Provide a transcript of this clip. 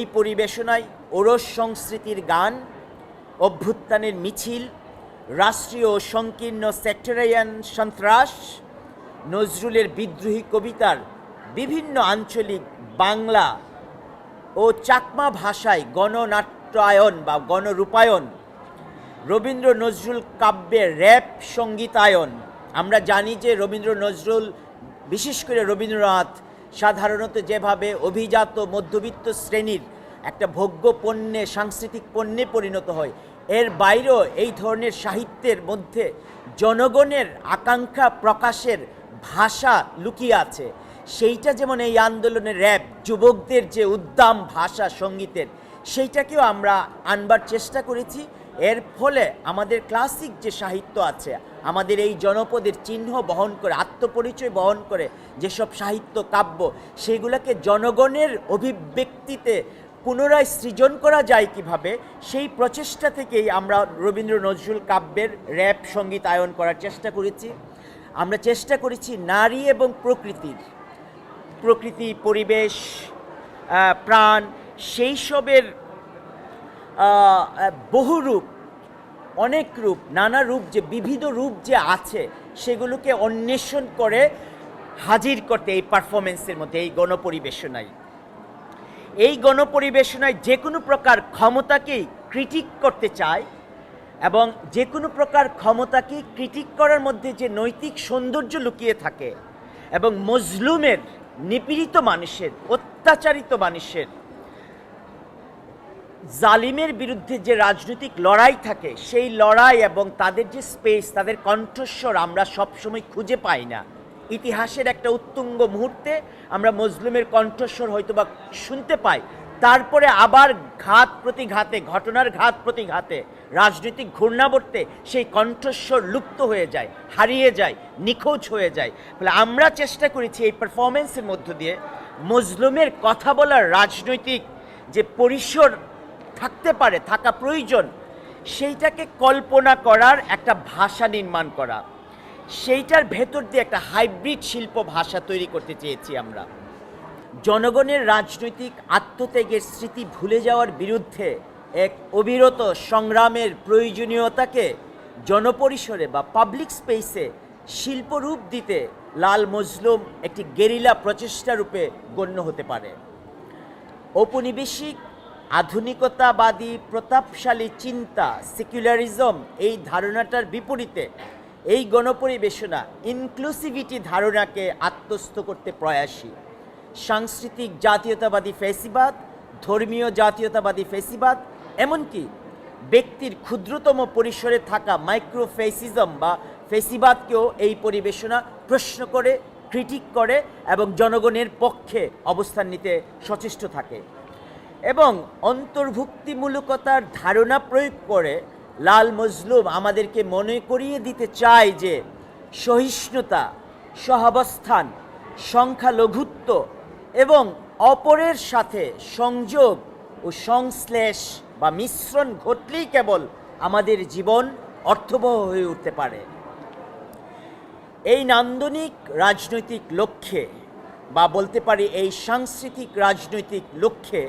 এই পরিবেশনায় ওরস সংস্কৃতির গান, অভ্যুত্থানের মিছিল, রাষ্ট্রীয় ও সংকীর্ণ সেক্টরিয়ান সন্ত্রাস, নজরুলের বিদ্রোহী কবিতার বিভিন্ন আঞ্চলিক বাংলা ও চাকমা ভাষায় গণনাট্যায়ন বা গণরূপায়ণ, রবীন্দ্র নজরুল কাব্যের র্যাপ সঙ্গীতায়ন। আমরা জানি যে রবীন্দ্র নজরুল, বিশেষ করে রবীন্দ্রনাথ, সাধারণত যেভাবে অভিজাত মধ্যবিত্ত শ্রেণীর একটা ভোগ্য পণ্যে, সাংস্কৃতিক পণ্যে পরিণত হয়, এর বাইরেও এই ধরনের সাহিত্যের মধ্যে জনগণের আকাঙ্ক্ষা প্রকাশের ভাষা লুকিয়ে আছে। সেইটা যেমন এই আন্দোলনের র্যাপ, যুবকদের যে উদ্দাম ভাষা সঙ্গীতের, সেইটাকেও আমরা আনবার চেষ্টা করেছি। এর ফলে আমাদের ক্লাসিক যে সাহিত্য আছে, আমাদের এই জনপদের চিহ্ন বহন করে, আত্মপরিচয় বহন করে যেসব সাহিত্য কাব্য, সেগুলোকে জনগণের অভিব্যক্তিতে পুনরায় সৃজন করা যায় কিভাবে, সেই প্রচেষ্টা থেকেই আমরা রবীন্দ্র নজরুল কাব্যের র্যাপ সঙ্গীতায়ন করার চেষ্টা করেছি। আমরা চেষ্টা করেছি নারী এবং প্রকৃতি, পরিবেশ, প্রাণ, সেই সবের বহু রূপ, অনেক রূপ, নানা রূপ, যে বিবিধ রূপ যে আছে, সেগুলোকে অন্বেষণ করে হাজির করতে এই পারফরমেন্সের মধ্যে, এই গণপরিবেশনায়। এই গণপরিবেশনায় যে কোনো প্রকার ক্ষমতাকেই ক্রিটিক করতে চায়, এবং যে কোনো প্রকার ক্ষমতাকে ক্রিটিক করার মধ্যে যে নৈতিক সৌন্দর্য লুকিয়ে থাকে, এবং মজলুমের, নিপীড়িত মানুষের, অত্যাচারিত মানুষের, জালিমের বিরুদ্ধে যে রাজনৈতিক লড়াই থাকে, সেই লড়াই এবং তাদের যে স্পেস, তাদের কণ্ঠস্বর আমরা সবসময় খুঁজে পাই না। ইতিহাসের একটা উত্তুঙ্গ মুহূর্তে আমরা মজলুমের কণ্ঠস্বর হয়তোবা শুনতে পাই, তারপরে আবার ঘাত প্রতিঘাতে, ঘটনার ঘাত প্রতিঘাতে, রাজনৈতিক ঘূর্ণাবর্তে সেই কণ্ঠস্বর লুপ্ত হয়ে যায়, হারিয়ে যায়, নিখোঁজ হয়ে যায়। ফলে আমরা চেষ্টা করেছি এই পারফরমেন্সের মধ্য দিয়ে মজলুমের কথা বলার রাজনৈতিক যে পরিসর থাকতে পারে, থাকা প্রয়োজন, সেইটাকে কল্পনা করার একটা ভাষা নির্মাণ করা, সেইটার ভেতর দিয়ে একটা হাইব্রিড শিল্প ভাষা তৈরি করতে চেয়েছি আমরা। জনগণের রাজনৈতিক আত্মত্যাগের স্মৃতি ভুলে যাওয়ার বিরুদ্ধে এক অবিরত সংগ্রামের প্রয়োজনীয়তাকে জনপরিসরে বা পাবলিক স্পেসে শিল্পরূপ দিতে লাল মজলুম একটি গেরিলা প্রচেষ্টা রূপে গণ্য হতে পারে। ঔপনিবেশিক, আধুনিকতাবাদী, প্রতাপশালী চিন্তা, সেকুলারিজম, এই ধারণাটার বিপরীতে এই গণপরিবেশনা ইনক্লুসিভিটি ধারণাকে আত্মস্থ করতে প্রয়াসী। সাংস্কৃতিক জাতীয়তাবাদী ফ্যাসিবাদ, ধর্মীয় জাতীয়তাবাদী ফ্যাসিবাদ, এমনকি ব্যক্তির ক্ষুদ্রতম পরিসরে থাকা মাইক্রো ফ্যাসিজম বা ফ্যাসিবাদকেও এই পরিবেশনা প্রশ্ন করে, ক্রিটিক করে এবং জনগণের পক্ষে অবস্থান নিতে সচেষ্ট থাকে। এবং অন্তর্ভুক্তিমূলকতার ধারণা প্রয়োগ করে লাল মজলুম আমাদেরকে মনে করিয়ে দিতে চায় যে সহিষ্ণুতা, সহাবস্থান, সংখ্যালঘুত্ব এবং অপরের সাথে সংযোগ ও সংশ্লেষ বা মিশ্রণ ঘটলেই কেবল আমাদের জীবন অর্থবহ হয়ে উঠতে পারে। এই নান্দনিক রাজনৈতিক লক্ষ্যে বা বলতে পারি এই সাংস্কৃতিক রাজনৈতিক লক্ষ্যে